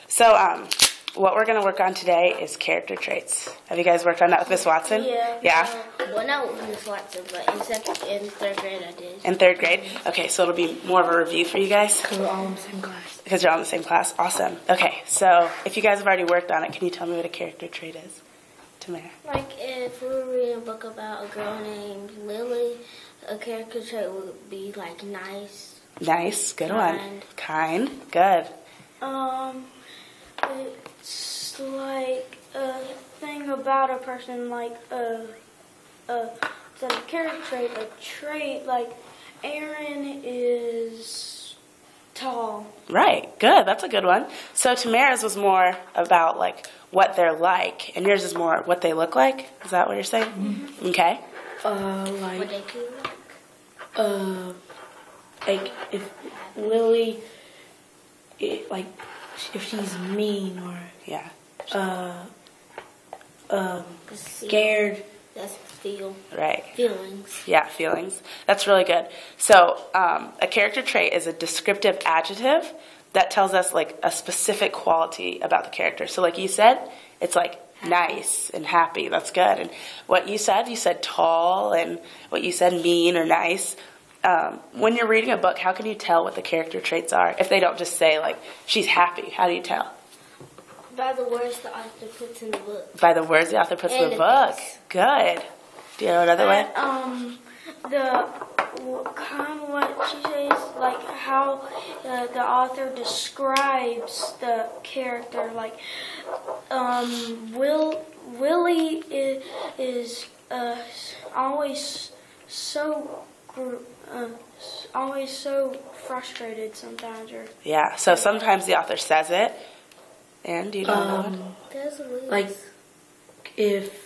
So, what we're going to work on today is character traits. Have you guys worked on that with Miss Watson? Yeah. Yeah? Well, not with Miss Watson, but in third grade I did. In third grade? Okay, so it'll be more of a review for you guys? Because we're all in the same class. Because you're all in the same class? Awesome. Okay, so if you guys have already worked on it, can you tell me what a character trait is? Tamara? Like, if we were reading a book about a girl named Lily, a character trait would be, like, nice. Nice. Good one. Kind. Good. It's like a thing about a person, like it's a character trait, a trait, like Aaron is tall. Right. Good. That's a good one. So Tamara's was more about, like, what they're like, and yours is more what they look like? Is that what you're saying? Mm-hmm. Okay. What they feel like. Like if Lily, if she's mean or Yeah. scared. That's Right. feelings. Yeah, feelings. That's really good. So a character trait is a descriptive adjective that tells us, like, a specific quality about the character. So like you said, it's like nice and happy. That's good. And what you said tall, and what you said mean or nice. When you're reading a book, how can you tell what the character traits are if they don't just say, like, she's happy? How do you tell? By the words the author puts in the book. By the words the author puts in the book. Face. Good. Do you know another way? What she says, like how the author describes the character, like Willie is always so frustrated sometimes. Or Yeah. So sometimes the author says it. And do you know like if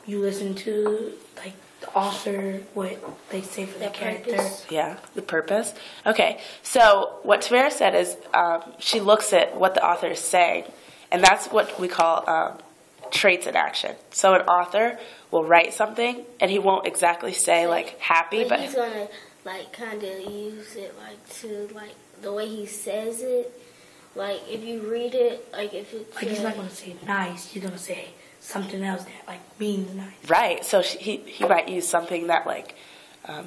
you listen to, like, the author, what they say for the character. Purpose. Yeah, the purpose. Okay, so what Tamara said is she looks at what the author is saying, and that's what we call traits in action. So an author will write something, and he won't exactly say, like, happy, but he's gonna, like, kind of use it, like, to, like, the way he says it. Like, if you read it, like, if it's Like, he's not going to say nice. He's going to say something else that, like, means nice. right. So he might use something that, like,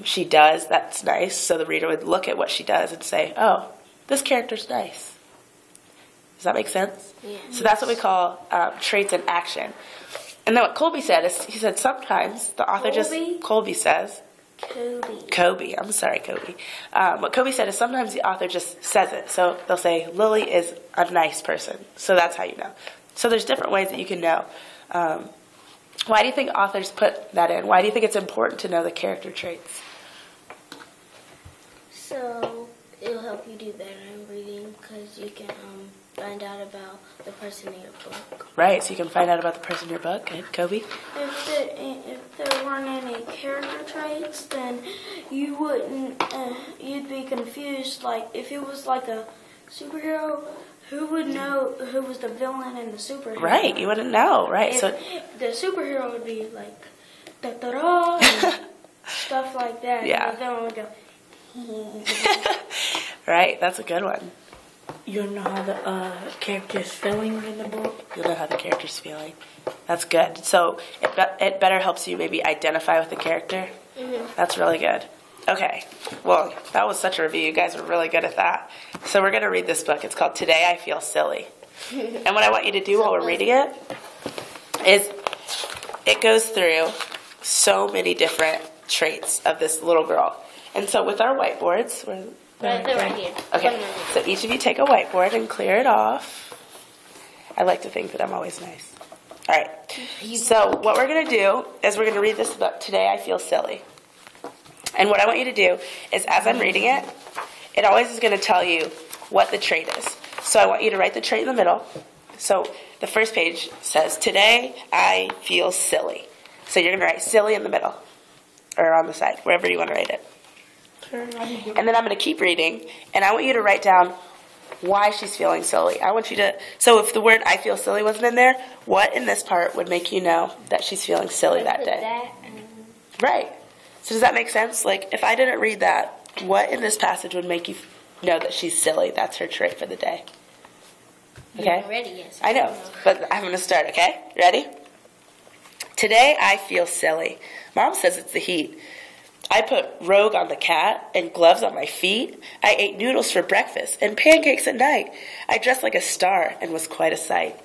she does that's nice. So the reader would look at what she does and say, oh, this character's nice. Does that make sense? Yeah. So that's what we call traits in action. And then what Colby said is, he said sometimes the author Colby says, Kobe. I'm sorry, Kobe. What Kobe said is sometimes the author just says it. So they'll say, Lily is a nice person. So that's how you know. So there's different ways that you can know. Why do you think authors put that in? Why do you think it's important to know the character traits? So it'll help you do better in reading because you can find out about the person in your book. Right, so you can find out about the person in your book. Good, Kobe? if there weren't any character traits, then you wouldn't. You'd be confused. Like if it was like a superhero, who would know who was the villain and the superhero? Right, you wouldn't know. Right, If so the superhero would be like da da da and stuff like that. Yeah. And the villain would go. right, that's a good one. You don't know how the character's feeling in the book. You'll know how the character's feeling. That's good. So it better helps you maybe identify with the character. Mm-hmm. That's really good. Okay. Well, that was such a review. You guys were really good at that. So we're going to read this book. It's called Today I Feel Silly. And what I want you to do while we're reading it is it goes through so many different traits of this little girl. And so with our whiteboards, They're right here. okay, so each of you take a whiteboard and clear it off. I like to think that I'm always nice. All right. So what we're going to do is we're going to read this book, Today I Feel Silly. And what I want you to do is as I'm reading it, it always is going to tell you what the trait is. So I want you to write the trait in the middle. So the first page says, Today I feel silly. So you're going to write silly in the middle or on the side, wherever you want to write it. And then I'm going to keep reading, and I want you to write down why she's feeling silly. I want you to, so if the word I feel silly wasn't in there, what in this part would make you know that she's feeling silly that day? Right. So does that make sense? Like, if I didn't read that, what in this passage would make you know that she's silly. That's her trait for the day. Okay? You're ready, yes. I know, but I'm going to start, okay? Ready? Today I feel silly. Mom says it's the heat. I put Rogue on the cat and gloves on my feet. I ate noodles for breakfast and pancakes at night. I dressed like a star and was quite a sight.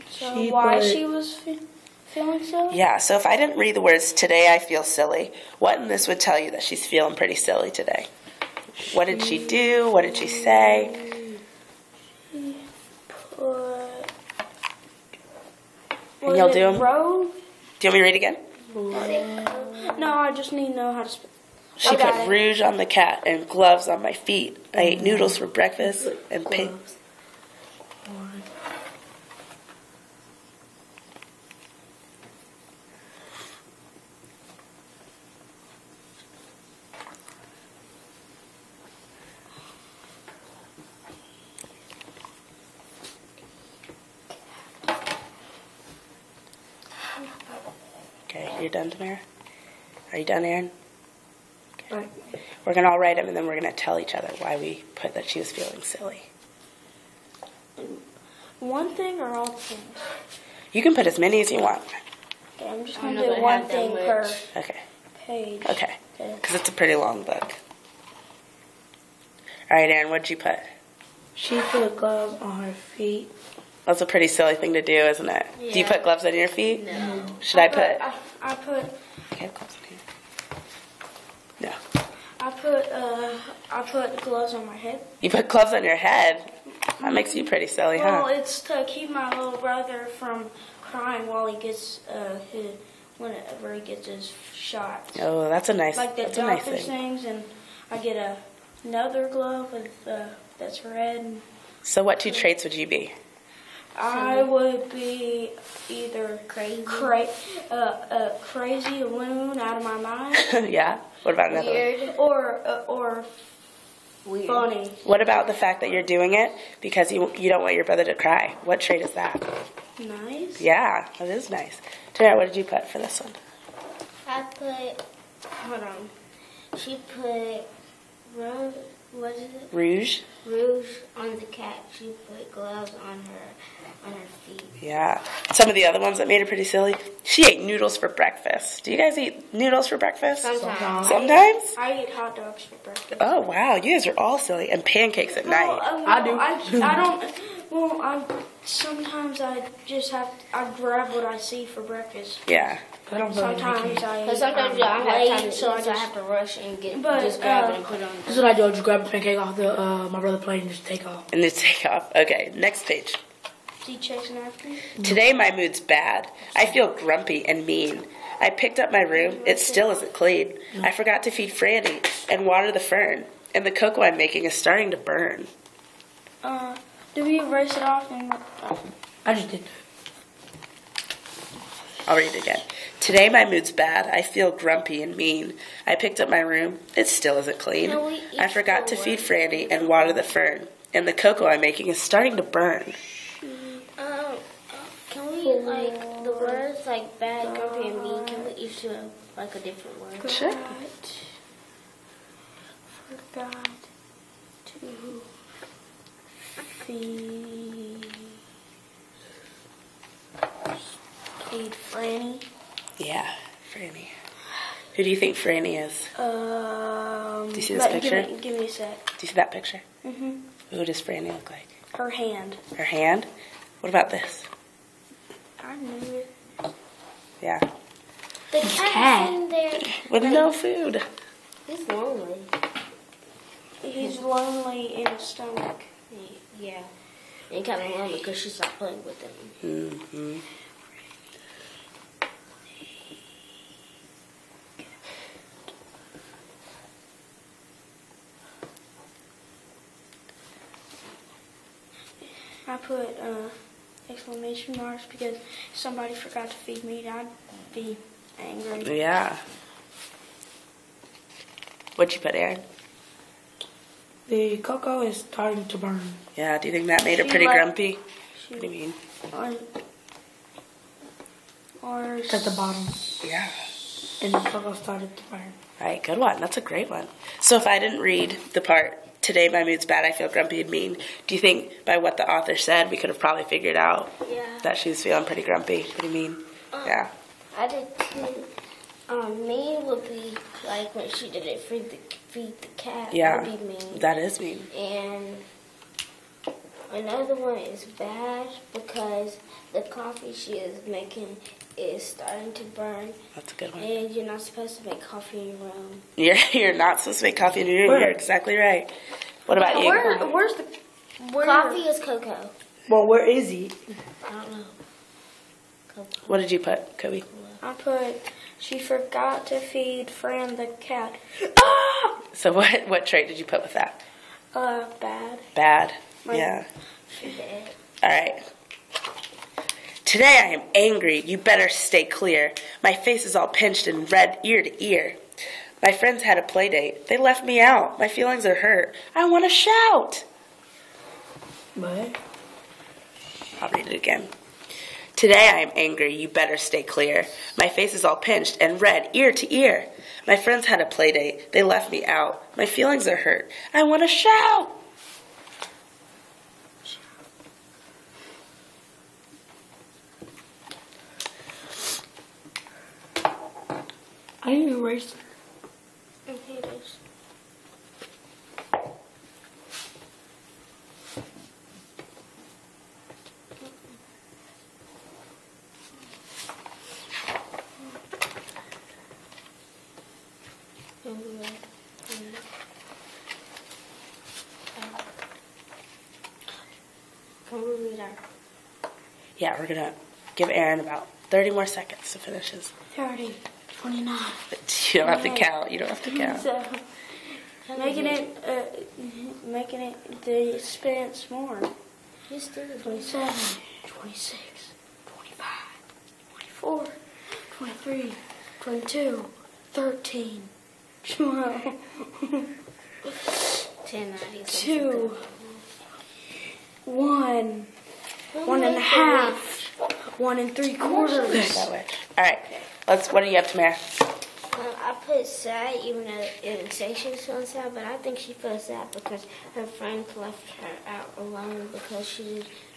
So why she was feeling silly? Yeah, so if I didn't read the words, today I feel silly, what in this would tell you that she's feeling pretty silly today? What did she do? What did she say? She put... And you'll do them? Rogue? Do you want me to read again? No, I just need to know how to spell. She put rouge on the cat and gloves on my feet. I ate noodles for breakfast and pancakes. Okay, you're done, Tamara? Are you done, Aaron? Okay. Right. We're going to all write them, and then we're going to tell each other why we put that she was feeling silly. One thing or all things? You can put as many as you want. Okay, I'm just going to do one thing per Okay. page. Okay. Because it's a pretty long book. All right, Aaron, what did you put? She put gloves on her feet. That's a pretty silly thing to do, isn't it? Yeah. Do you put gloves on your feet? No. Should I put... I put... Okay, gloves on here. No. I put gloves on my head. You put gloves on your head? That makes you pretty silly, Well, huh? it's to keep my little brother from crying while he gets whenever he gets his shots. Oh, that's a nice, Like the that's a nice doctor's thing. things, and I get another glove with that's red. And So what 2 traits would you be? I would be either Crazy. crazy loon out of my mind, Yeah? What about another one? Weird. or Weird. funny. What about the fact that you're doing it because you don't want your brother to cry? What trait is that? Nice. Yeah, that is nice. Tara, what did you put for this one? I put, hold on. She put, what is it? Rouge? Rouge on the cat. She put gloves on her feet. Yeah. Some of the other ones that made her pretty silly. She ate noodles for breakfast. Do you guys eat noodles for breakfast? Sometimes. Sometimes? I eat hot dogs for breakfast. Oh, wow. You guys are all silly. And pancakes at night. I do. I don't. Well, sometimes I just I grab what I see for breakfast. Yeah. I don't put it in Sometimes the But sometimes I don't have time to so eat, so I have to rush and But, just grab it and put it on. This is what I do. I just grab a pancake off the my brother plate and just take off. And then take off. Okay, next page. Is he chasing after me? Today my mood's bad. I feel grumpy and mean. I picked up my room. It still isn't clean. I forgot to feed Franny and water the fern. And the cocoa I'm making is starting to burn. Do we erase it off? And I just did that. I'll read it again. Today my mood's bad. I feel grumpy and mean. I picked up my room. It still isn't clean. Can we each I forgot do to feed one? Franny and water the fern. And the cocoa I'm making is starting to burn. Can we like the words like bad, grumpy, and mean? Can we each do like a different word? Sure. Forgot to feed Franny. Yeah, Franny. Who do you think Franny is? Do you see this picture? Give me a sec. Do you see that picture? Mm-hmm. Who does Franny look like? Her hand. Her hand? What about this? I knew it. Yeah. The cat's in there. With no food. He's lonely. He's lonely in his stomach. Yeah. And kind of lonely because she's not playing with him. Mm-hmm. I put exclamation marks because if somebody forgot to feed me, I'd be angry. Yeah. What'd you put, Aaron? The cocoa is starting to burn. Yeah, do you think that made her pretty grumpy? What do you mean? Or It's at the bottom. Yeah. And the cocoa started to burn. All right, good one. That's a great one. So if I didn't read the part, today my mood's bad, I feel grumpy and mean, do you think by what the author said, we could have probably figured out that she was feeling pretty grumpy, pretty mean? Yeah. I did too. Mean would be like when she didn't feed the cat. Yeah, That would be mean. that is mean. And another one is bad because the coffee she is making is starting to burn. That's a good one. And you're not supposed to make coffee in your room. You're not supposed to make coffee in your room. You're exactly right. What about you? Where's the Coffee is cocoa. Well, where is he? I don't know. Cocoa. What did you put, Kobe? I put, she forgot to feed Fran the cat. So what trait did you put with that? Bad. Bad. Yeah. She did. All right. Today I am angry. You better stay clear. My face is all pinched and red ear to ear. My friends had a play date. They left me out. My feelings are hurt. I want to shout. What? I'll read it again. Today I am angry. You better stay clear. My face is all pinched and red ear to ear. My friends had a play date. They left me out. My feelings are hurt. I want to shout. I need to erase. Okay, it is. Can we read our... Yeah, we're going to give Aaron about 30 more seconds to finish his. 30, 29. You don't have to count. You don't have to count. So, making it the expense more. Just do it. 27, 26, 25, 24, 23, 22, 13, 12, 10, 2, 1, 1.5, 1 3/4. That way. All right. What do you have, Tamara? I put sad even though it didn't say she was feeling sad, but I think she feels sad because her friends left her out alone because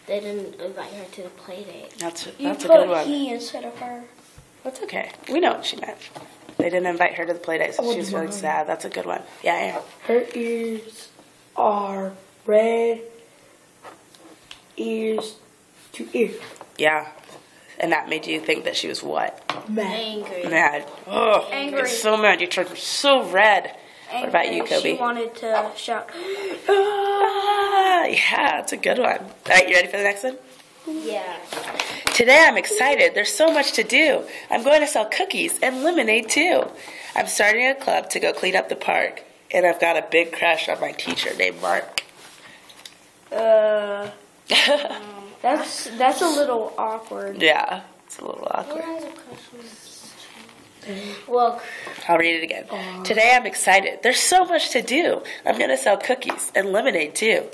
they didn't invite her to the play date. That's a You good put one. he instead of her. That's okay. We know what she meant. They didn't invite her to the play date, so she was feeling sad. That's a good one. Yeah, Aaron. Her ears are red. Ears to ear. Yeah. And that made you think that she was what? Mad. Angry. Mad. Oh, Angry. I'm so mad. You turned so red. What about you, Kobe? She wanted to shout. Ah, yeah, that's a good one. All right, you ready for the next one? Yeah. Today I'm excited. There's so much to do. I'm going to sell cookies and lemonade too. I'm starting a club to go clean up the park, and I've got a big crush on my teacher named Mark. That's a little awkward. Yeah, it's a little Who awkward. has a crush on Well, I'll read it again. Today I'm excited. There's so much to do. I'm going to sell cookies and lemonade too.